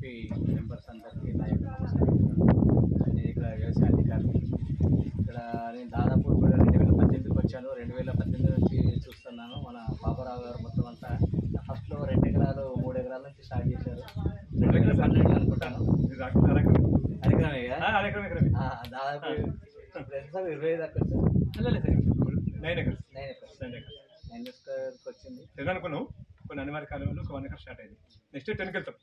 TRP members అందరికీ నా యొక్క నమస్కారం. నేను ఇక్కడ వ్యవసాయ అధికారిని. ఇక్కడ నేను దాదాపు ఇప్పుడు 2018కి వచ్చాను. 2018 నుంచి చూస్తున్నాను. మన బాబురావు గారు మొత్తం అంతా ఫస్ట్లో 2 ఎకరాలు 3 ఎకరాల నుంచి స్టార్ట్ చేశారు. 2012 అనుకుంటాను. దాదాపు ఇప్పుడు ఎంత 25 దాకా వచ్చారు. 9 ఎకర్స్ 9 ఎకర్స్కి వచ్చింది. అనుకున్నాం కొన్ని అనివార్య కాలంలో ఒక 1 ఎకర్ స్టార్ట్ అయింది. నెక్స్ట్ 10కి వెళ్తాం.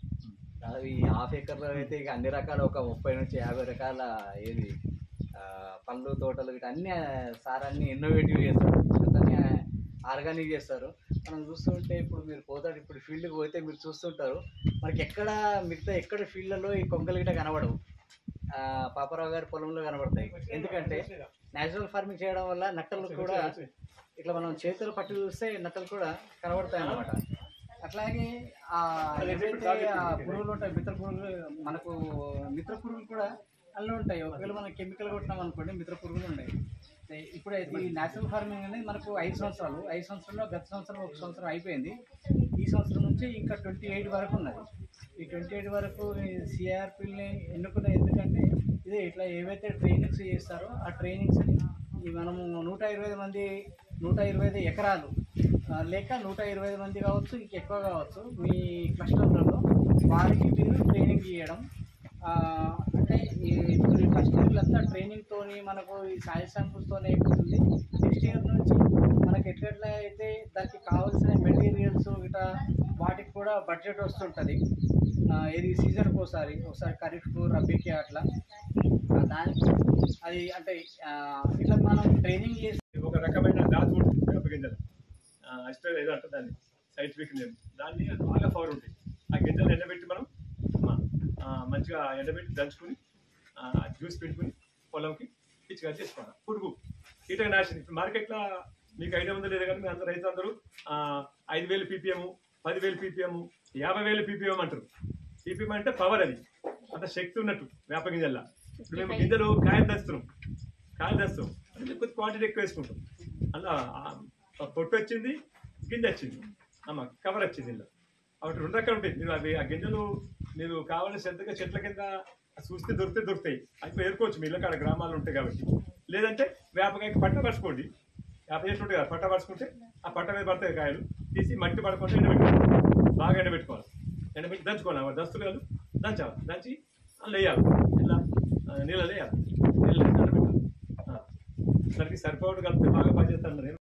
ఈ హాఫ్ ఎకర్లో అయితే ఇక అన్ని రకాల ఒక 30 నుంచి 50 రకాల ఏది పళ్ళు తోటలు ఇట్లా అన్ని సార్ అన్ని ఇన్నోవేటివ్ చేస్తారు, అన్నీ ఆర్గానిక్ చేస్తారు. మనం చూస్తుంటే ఇప్పుడు మీరు పోతాడు ఇప్పుడు ఫీల్డ్కి పోతే మీరు చూస్తుంటారు మనకి మిగతా ఎక్కడ ఫీల్డ్లలో ఈ కొంగలు గిట్ట కనబడవు. పాపారావు గారి పొలంలో కనబడతాయి. ఎందుకంటే న్యాచురల్ ఫార్మింగ్ చేయడం వల్ల నట్టలు కూడా ఇట్లా మనం చేతులు పట్టి చూస్తే నట్టలు కూడా కనబడతాయి అన్నమాట. అట్లాగే ఏదైతే పురుగులు ఉంటాయి మిత్ర పురుగులు, మనకు మిత్ర పురుగులు కూడా అన్నీ ఉంటాయి. ఒకవేళ మనం కెమికల్ కొట్టినాం అనుకోండి మిత్ర పురుగులు ఉన్నాయి. ఇప్పుడు ఈ న్యాచురల్ ఫార్మింగ్ అనేది మనకు 5 సంవత్సరాలు. 5 సంవత్సరంలో గత సంవత్సరం 1 సంవత్సరం అయిపోయింది. ఈ సంవత్సరం నుంచి ఇంకా 28 వరకు ఉన్నది. ఈ 28 వరకు సిఆర్పిల్ని ఎన్నుకునే ఎందుకంటే ఇదే ఇట్లా ఏవైతే ట్రైనింగ్స్ చేస్తారో ఆ ట్రైనింగ్స్ని మనము 125 ఎకరాలు లేక 125 మంది కావచ్చు, ఇంకెక్కువ కావచ్చు, మీ క్లస్టర్లలో వారికి మీరు ట్రైనింగ్ చేయడం. అంటే ఇప్పుడు ఫస్ట్ ఇయర్లంతా ట్రైనింగ్తో మనకు ఈ సాయి శాంపుల్స్తోనే అయిపోతుంది. నెక్స్ట్ ఇయర్ నుంచి మనకి ఎట్లా అయితే దానికి కావాల్సిన మెటీరియల్స్ ఇట్లా వాటికి కూడా బడ్జెట్ వస్తుంటుంది. ఇది సీజన్కి ఒకసారి ఖరీఫ్ రబీకి అట్లా దానికి అది అంటే ఇట్లా మనం ట్రైనింగ్ చేసి ఒక రకమైన దాచి ఉంటుంది వేప గింజలు అస్ట్రల్ ఏదో అంటే దాన్ని సైంటిఫిక్ నేమ్. దాన్ని బాగా పవర్ ఉంటాయి. ఆ గింజలు ఎండబెట్టి మనం మంచిగా ఎండబెట్టి దంచుకుని జ్యూస్ పెట్టుకుని పొలంకి పిచ్చిగా చేసుకోవాలి. పురుగు కీటకనాశిని ఇప్పుడు మార్కెట్లో మీకు ఐడియా ఉందో లేదో కానీ మీ అందరూ రైతులందరూ 5,000 ppm, 10,000 ppm, 50,000 ppm అంటారు. ppm అంటే పవర్, అది అంత శక్తి ఉన్నట్టు వేప గింజల్లో. ఇప్పుడు మేము గింజలు కాయలు దంచుతాం అంటే కొద్ది క్వాంటిటీ ఎక్కువ వేసుకుంటాం. అలా పొట్టు వచ్చింది, గింజ వచ్చింది, కవర్ వచ్చింది. ఇలా అవి 2 రకాలు ఉంటాయి. మీరు అవి ఆ గింజలు మీరు కావాలని శ్రద్ధగా చెట్ల కింద చూస్తే దొరుకుతాయి. అది ఏరుకోవచ్చు. మీ ఇళ్ళకి గ్రామాలు ఉంటాయి కాబట్టి. లేదంటే వేపకాయకి పట్ట పరుచుకోండి. వేప చెట్లు ఉంటాయి కదా, పట్ట పరుచుకుంటే ఆ పట్ట మీద పడతాయి కాయలు. తీసి మట్టి పడకుండా ఎండబెట్టుకోవాలి. బాగా ఎండబెట్టుకోవాలి. ఎండబెట్టి దంచుకోవాలి. దస్తులు కాదు, దంచి అందులో వేయాలి. ఇలా నీళ్ళు వేయాలి. నీళ్ళు ఎండబెట్టాలి. దానికి సరిపోవడం కలిపితే బాగా పనిచేస్తాను.